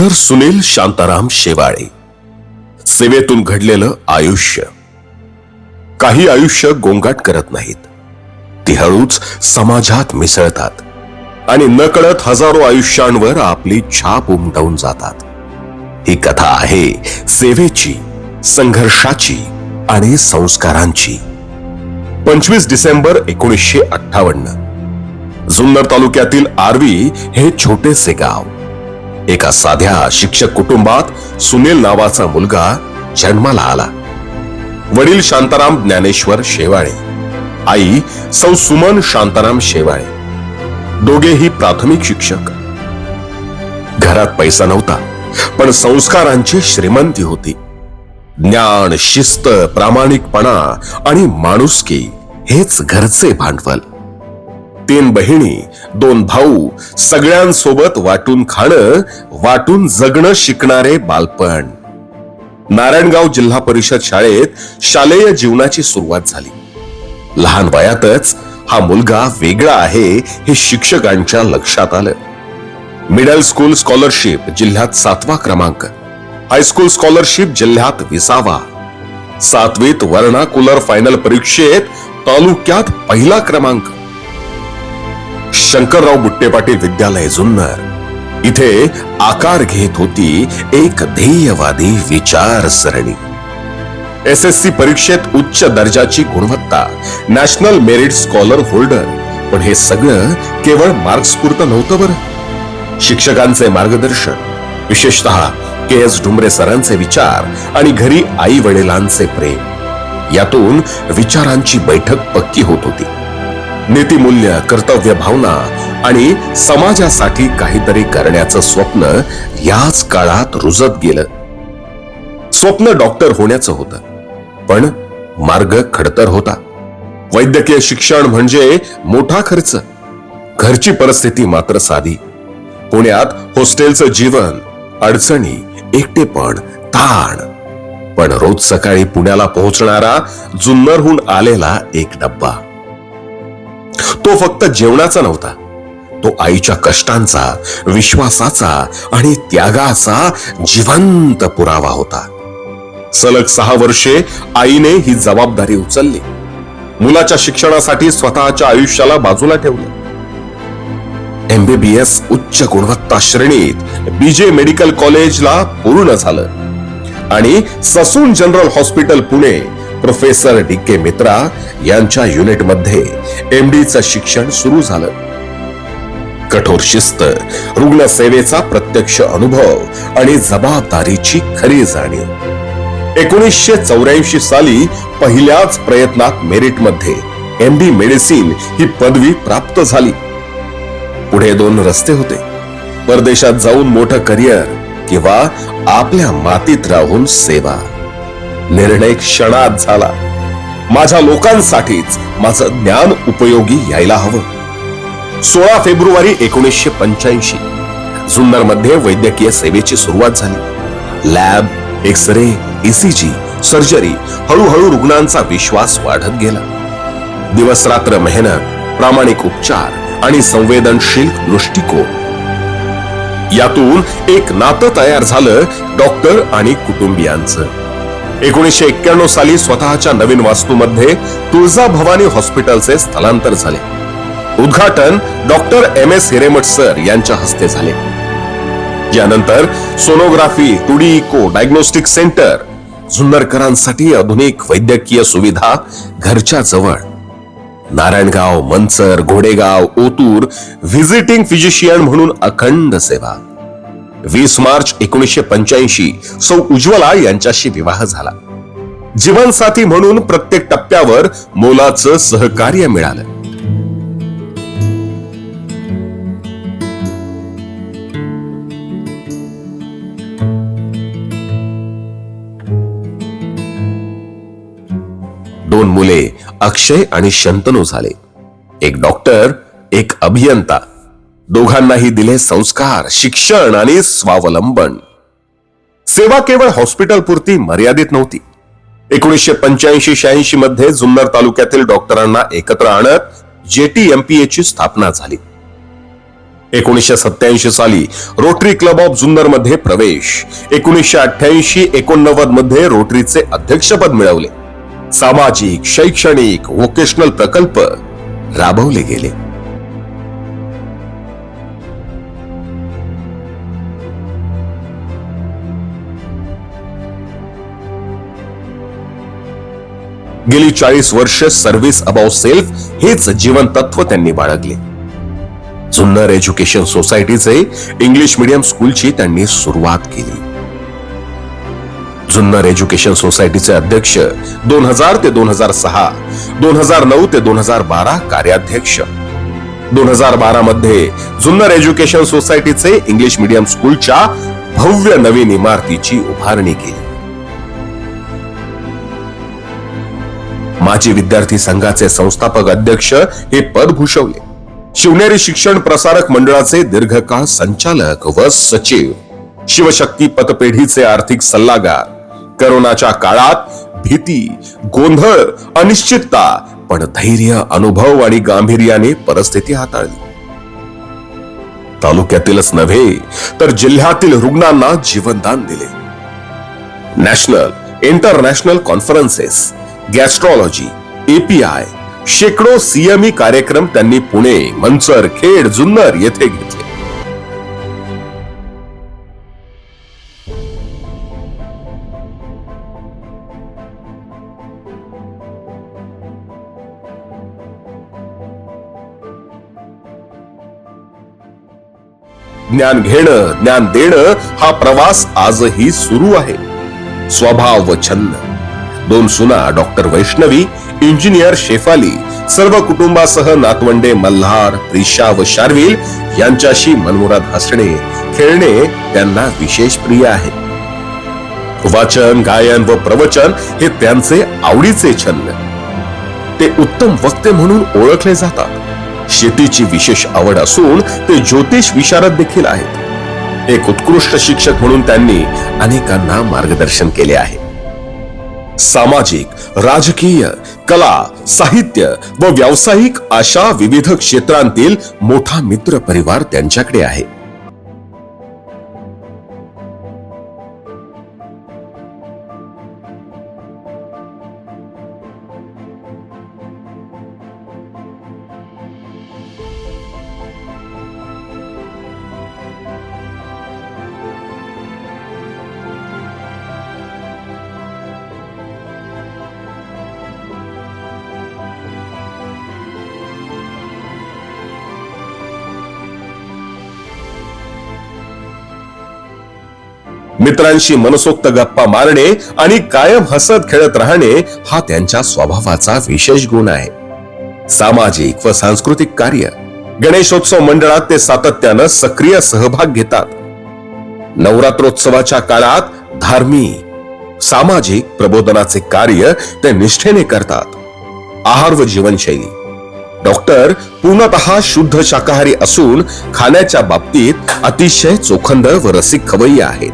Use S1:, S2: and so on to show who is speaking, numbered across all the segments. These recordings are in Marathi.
S1: डॉक्टर सुनील शांताराम शेवाळे. सेवेतून घडलेलं आयुष्य. काही आयुष्य गोंगाट करत नाहीत, ती हळूच समाजात मिसळतात आणि नकळत हजारो आयुष्यांवर आपली छाप उमटवून जातात. ही कथा आहे सेवेची, संघर्षाची आणि संस्कारांची. 25 डिसेंबर 1958. जुन्नर तालुक्यातील आर्वी हे छोटेसे गाव. एका साध्या शिक्षक कुटुंबात सुनील नावाचा मुलगा जन्माला आला. वडील शांताराम ज्ञानेश्वर शेवाळे, आई सौ सुमन शांताराम शेवाळे. दोघेही प्राथमिक शिक्षक. घरात पैसा नव्हता, पण संस्कारांची श्रीमंती होती. ज्ञान, शिस्त, प्रामाणिकपणा आणि माणुसकी हेच घरचे भांडवल. 3 बहिणी, 2 भाऊ, सगळ्यांसोबत वाटून खाणं, वाटून जगणं शिकणारे बालपण. नारायणगाव जिल्हा परिषद शाळेत शालेय जीवनाची सुरुवात झाली. लहान वयातच हा मुलगा वेगळा आहे हे शिक्षकांच्या लक्षात आलं. मिडल स्कूल स्कॉलरशिप जिल्ह्यात 7वा क्रमांक, हायस्कूल स्कॉलरशिप जिल्ह्यात 20वा. 7वीत वर्णाकुलर फायनल परीक्षेत तालुक्यात 1ला क्रमांक. शंकरराव बुट्टे पाटील विद्यालय जुन्नर, इथे आकार घेत होती एक ध्येयवादी विचारसरणी. SSC परीक्षेत उच्च दर्जाची गुणवत्ता, नॅशनल मेरिट स्कॉलर होल्डर. पण हे सगळं केवळ मार्क्स पुरतं नव्हतं बरं. शिक्षकांचे मार्गदर्शन, विशेषतः KS डुमरे सरांचे विचार आणि घरी आई वडिलांचे प्रेम, यातून विचारांची बैठक पक्की होत होती. नीतिमूल्य, कर्तव्य भावना आणि समाजासाठी काहीतरी करण्याचं स्वप्न याच काळात रुजत गेलं. स्वप्न डॉक्टर होण्याचं होतं, पण मार्ग खडतर होता. वैद्यकीय शिक्षण म्हणजे मोठा खर्च. घरची परिस्थिती मात्र साधी. पुण्यात हॉस्टेलचं जीवन, अडचणी, एकटेपण, ताण. पण रोज सकाळी पुण्याला पोहोचणारा जुन्नरहून आलेला एक डब्बा. तो फक्त जेवणाचा नव्हता, तो आईच्या कष्टांचा, विश्वासाचा आणि त्यागाचा जिवंत पुरावा होता. सलग 6 वर्षे आईने ही जबाबदारी उचलली. मुलाच्या शिक्षणासाठी स्वतःच्या आयुष्याला बाजूला ठेवलं. MBBS उच्च गुणवत्ता श्रेणीत BJ मेडिकल कॉलेजला पूर्ण झालं आणि Sassoon general hospital Pune professor DK मित्रा यांच्या युनिटमध्ये MDचं शिक्षण सुरू झालं. कठोर शिस्त, रुग्णसेवेचा प्रत्यक्ष अनुभव आणि जबाबदारीची खरी जाणीव. 1984 साली पहिल्याच प्रयत्नात मेरिटमध्ये MD मेडिसिन ही पदवी प्राप्त झाली. पुढे 2 रस्ते होते. परदेशात जाऊन मोठं करिअर किंवा आपल्या मातीत राहून सेवा. निर्णय क्षणात झाला. माझ्या लोकांसाठीच माझं ज्ञान उपयोगी यायला हवं. 16 फेब्रुवारी 1985 जुन्नर मध्ये वैद्यकीय सेवेची सुरुवात झाली. Lab, x-ray, ECG, surgery. हळूहळू रुग्णांचा विश्वास वाढत गेला. दिवस रात्र मेहनत, प्रामाणिक उपचार आणि संवेदनशील दृष्टिकोन. यातून एक नातं तयार झालं डॉक्टर आणि कुटुंबियांचं. 1991 साली स्वतःच्या नवीन वास्तूमध्ये तुळजाभवानी हॉस्पिटलचे स्थलांतर झाले. उद्घाटन डॉक्टर MS हिरेमठ सर यांच्या हस्ते झाले. यानंतर sonography, 2D echo, diagnostic centre. जुन्नरकरांसाठी आधुनिक वैद्यकीय सुविधा घरच्या जवळ. नारायणगाव, मंचर, घोडेगाव, ओतूर व्हिजिटिंग फिजिशियन म्हणून अखंड सेवा. 20 मार्च 1985 सौ उज्ज्वला यांच्याशी विवाह झाला. जीवनसाथी म्हणून प्रत्येक टप्प्यावर मोलाचं सहकार्य मिळालं. दोन मुले अक्षय आणि शंतनू झाले. एक डॉक्टर, एक अभियंता. दोघांनाही दिले संस्कार, शिक्षण आणि स्वावलंबन. सेवा केवळ हॉस्पिटल पुरती मर्यादित नव्हती. 1985-86 मध्ये जुन्नर तालुक्यातील डॉक्टरांना एकत्र आणत JTMPA ची स्थापना झाली. 1987 साली रोटरी क्लब ऑफ जुन्नर मध्ये प्रवेश, 1988-89 मध्ये रोटरीचे अध्यक्षपद मिळवले. सामाजिक, शैक्षणिक, व्होकेशनल प्रकल्प राबवले गेले. गेली 40 वर्ष सर्व्हिस अबाव सेल्फ हेच जीवन तत्व त्यांनी बाळगले. जुन्नर एज्युकेशन सोसायटीचे इंग्लिश मीडियम स्कूलची त्यांनी सुरुवात केली. जुन्नर एज्युकेशन सोसायटीचे अध्यक्ष 2000 ते 2006, 2009 ते 2012 कार्याध्यक्ष. 2012 मध्ये जुन्नर एज्युकेशन सोसायटीचे इंग्लिश मीडियम स्कूलच्या भव्य नवीन इमारतीची उभारणी केली. माजी विद्यार्थी संघाचे संस्थापक अध्यक्ष हे पद भूषवले. शिवनेरी शिक्षण प्रसारक मंडळाचे दीर्घकाळ संचालक व सचिव, शिवशक्ती पतपेढीचे आर्थिक सल्लागार. करोनाच्या काळात भीती, गोंधळ, अनिश्चितता, पण धैर्य, अनुभव आणि गांभीर्याने परिस्थिती हाताळली. तालुक्यातीलच नव्हे तर जिल्ह्यातील रुग्णांना जीवनदान दिले. नॅशनल, इंटरनॅशनल कॉन्फरन्सेस, गॅस्ट्रॉलॉजी, API, शेकडो CME कार्यक्रम त्यांनी पुणे, मंचर, खेड, जुन्नर येथे घेतले. ज्ञान घेणं, ज्ञान देणं हा प्रवास आजही सुरू आहे. स्वभाव व छंद. 2 सुना डॉक्टर वैष्णवी, इंजिनियर शेफाली, सर्व कुटुंबासह नातवंडे मल्हार, प्रिशा व शार्विल यांच्याशी मनमुराद हसणे, खेळणे त्यांना विशेष प्रिय आहे. वाचन, गायन व प्रवचन हे त्यांचे आवडीचे छंद. ते उत्तम वक्ते म्हणून ओळखले जातात. शेतीची विशेष आवड असून ते ज्योतिष विशारद देखील आहेत. एक उत्कृष्ट शिक्षक म्हणून त्यांनी अनेकांना मार्गदर्शन केले आहे. सामाजिक, राजकीय, कला, साहित्य व व्यावसायिक अशा विविध क्षेत्रांतील मोठा मित्र परिवार त्यांच्याकडे आहे. मित्रांशी मनसोक्त गप्पा मारणे आणि कायम हसत खेळत राहणे हा त्यांच्या स्वभावाचा विशेष गुण आहे. सामाजिक व सांस्कृतिक कार्य. गणेशोत्सव मंडळात ते सातत्यानं सक्रिय सहभाग घेतात. नवरात्रोत्सवाच्या काळात धार्मिक, सामाजिक प्रबोधनाचे कार्य ते निष्ठेने करतात. आहार व जीवनशैली. डॉक्टर पूर्णतः शुद्ध शाकाहारी असून खाण्याच्या बाबतीत अतिशय चोखंद व रसिक खवय्ये आहेत.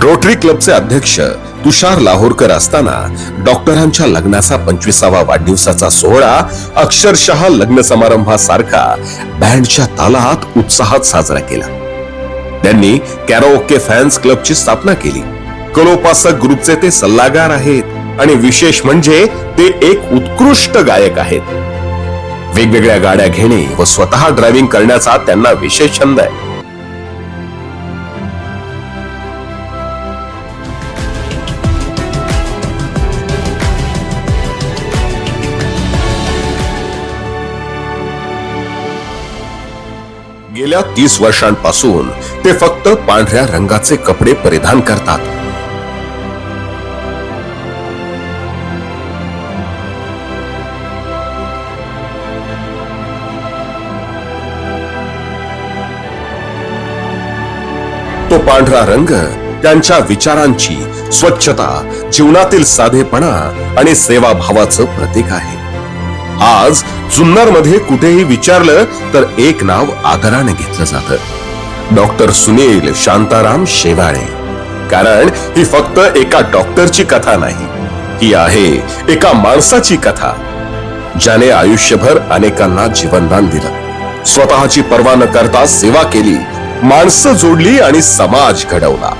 S1: रोटरी क्लबचे अध्यक्ष तुषार लाहोरकर असताना डॉक्टरांच्या लग्नाचा 25वा वाढदिवसाचा सोहळा अक्षरशः लग्न समारंभासारखा बँडच्या तालात उत्साहात साजरा केला. त्यांनी कॅरोके फॅन्स क्लबची स्थापना केली. कलोपासक ग्रुपचे ते सल्लागार आहेत आणि विशेष म्हणजे ते एक उत्कृष्ट गायक आहेत. वेगवेगळ्या गाड्या घेणे व स्वतः ड्रायव्हिंग करण्याचा त्यांना विशेष छंद आहे. गेल्या 30 वर्षांपासून ते फक्त पांढऱ्या रंगाचे कपडे परिधान करतात. तो पांढरा रंग त्यांच्या विचारांची स्वच्छता, जीवनातील साधेपणा आणि सेवाभावाचं प्रतीक आहे. आज जुन्नर मध्ये कुठेही विचारलं तर एक नाव आदराने घेतलं जातं, डॉक्टर सुनील शांताराम शेवाळे. कारण ही फक्त एका डॉक्टरची कथा नाही, ही आहे एका माणसाची कथा ज्याने आयुष्यभर अनेकांना जीवनदान दिलं, स्वतःची पर्वा न करता सेवा केली, माणसं जोडली आणि समाज घडवला.